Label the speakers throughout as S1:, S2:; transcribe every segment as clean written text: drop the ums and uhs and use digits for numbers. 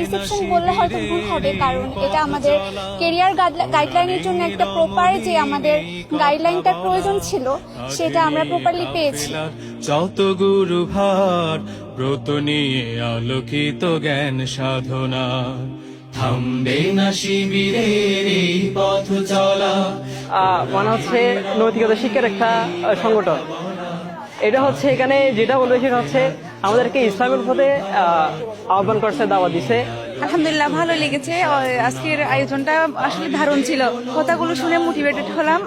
S1: Reception বললে হয়তো ভুল হবে, কারণ এটা আমাদের কেরিয়ার গাইডলাইনের জন্য একটা প্রপার যে আমাদের গাইডলাইনটার প্রয়োজন ছিল সেটা আমরা প্রপারলি পেয়েছি।
S2: যত গুরু ভার ব্রত নিয়ে আলোকিত জ্ঞান সাধনা, থামবে না শিবিরের এই পথ চলা।
S3: মানে হচ্ছে নৈতিকতা শিক্ষার একটা সংগঠন। এটা হচ্ছে এখানে যেটা বলবে সেটা হচ্ছে আমাদেরকে ইসলামের পথে আহ্বান করছে, দাওয়াত দিছে।
S4: আলহামদুলিল্লাহ ভালো লেগেছে। আজকের আয়োজনটা আসলে দারুণ ছিল, কথাগুলো শুনে মোটিভেটেড হলাম,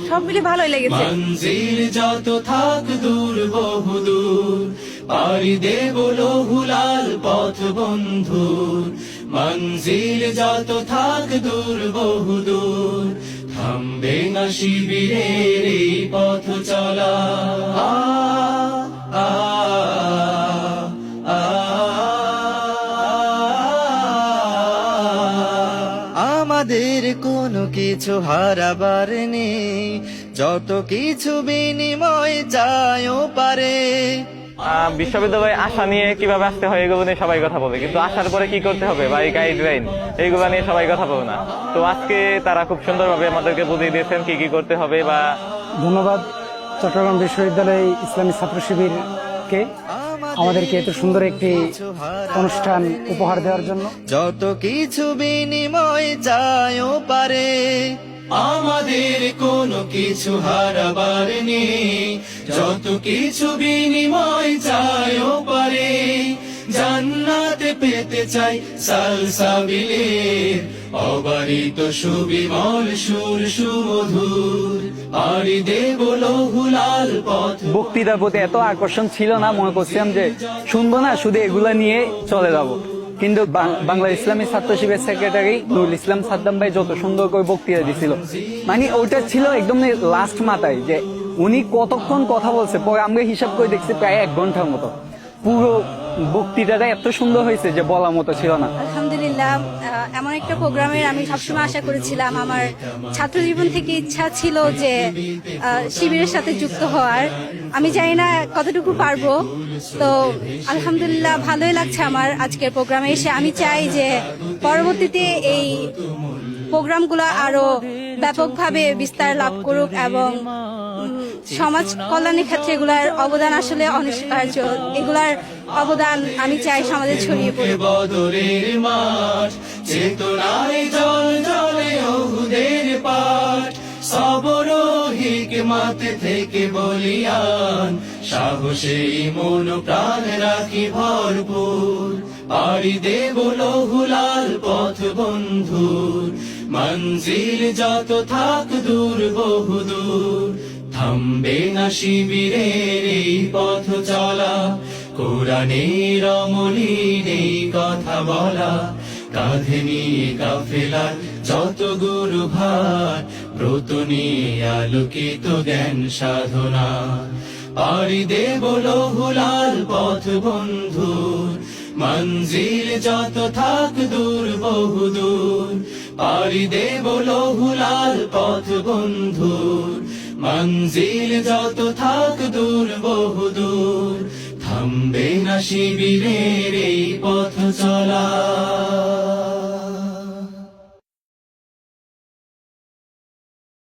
S4: সব মিলে ভালোই লেগেছে।
S2: মঞ্জিল যত থাক দূর বহু দূর, পাড়ি দেব লহুলাল পথ বন্ধুর। মঞ্জিল যত থাক দূর বহু দূর, থামবে না শিবিরের এই পথ চলা।
S5: আমাদের কোনো কিছু হারাবার নেই, যত কিছু বিনিময় চাইও পারে।
S3: বিশ্ববিদ্যালয়ে আসা নিয়ে কিভাবে আসতে হয় এগুলো নিয়ে সবাই কথা বলে, কিন্তু আসার পরে কি করতে হবে বা এই গাইডলাইন এইগুলো নিয়ে সবাই কথা বলে না। তো আজকে তারা খুব সুন্দরভাবে আমাদেরকে বুঝিয়ে দিয়েছেন কি কি করতে হবে। বা
S6: ধন্যবাদ চট্টগ্রাম বিশ্ববিদ্যালয় ইসলামী ছাত্র শিবিরকে আমাদেরকে এত সুন্দর একটি অনুষ্ঠান উপহার দেওয়ার জন্য।
S5: যত কিছু বিনিময় চাইও পারে,
S2: আমাদের কোনো কিছু হারাবার নেই, যত কিছু বিনিময় চাইও পারে। জান্নাতে পেতে চাই সালসাবিলের অবারিত সুবিমল সুর সুমধুর, পাড়ি দেব লহুলাল পথ।
S7: বক্তৃতার প্রতি এত আকর্ষণ ছিল না, মনে করছিলাম যে শুনবো না, শুধু এগুলা নিয়ে চলে যাবো। কিন্তু বাংলা ইসলামী ছাত্র শিবিরের সেক্রেটারি নুরুল ইসলাম সাদ্দাম ভাই যত সুন্দর করে বক্তৃতা দিছিল, মানে ওইটা ছিল একদম লাস্ট মাথায় যে উনি কতক্ষণ কথা বলছে। পরে আমরা হিসাব করে দেখছি প্রায় 1 ঘন্টার মতো। পুরো বক্তৃতাটা এত সুন্দর হয়েছে যে বলার মতো ছিল না।
S4: আলহামদুলিল্লাহ, এমন একটা প্রোগ্রামের আমি সবসময় আশা করেছিলাম। আমার ছাত্র জীবন থেকে ইচ্ছা ছিল যে শিবিরের সাথে যুক্ত হওয়ার। আমি জানি না কতটুকু পারবো, তো আলহামদুলিল্লাহ ভালোই লাগছে আমার আজকের প্রোগ্রামে এসে। আমি চাই যে পরবর্তীতে এই প্রোগ্রামগুলো আরো ব্যাপকভাবে বিস্তার লাভ করুক এবং সমাজ কল্যাণের ক্ষেত্রে এগুলার অবদান আসলে অনস্বীকার্য। এগুলার অবদান আমি চাই সমাজে ছড়িয়ে পড়ুক।
S2: বদরের মাঠ চেতনায় জল জলে ওহুদের পাঠ, সবর হিকমত থেকে বলিয়ান, সাহসে মন প্রাণ রাখি ভরপুর। পাড়ি দেব লহুলাল পথ বন্ধুর, মঞ্জিল যত থাক দূর বহু দূর, থামবে না শিবিরের এই পথ চলা। কোরআনের অমলিন এই কথা বলা, কাঁধে নিয়ে কাফেলার যত গুরু ভার, ব্রত নিয়ে আলোকিত জ্ঞান সাধনা। পাড়ি দেব লহুলাল পথ বন্ধুর, মঞ্জিল যত থাক দূর বহু দূর, পাড়ি দেব লহুলাল পথ বন্ধুর। মঞ্জিল যত থাক দূর বহু দূর, থামবে না শিবিরের এই পথ চলা।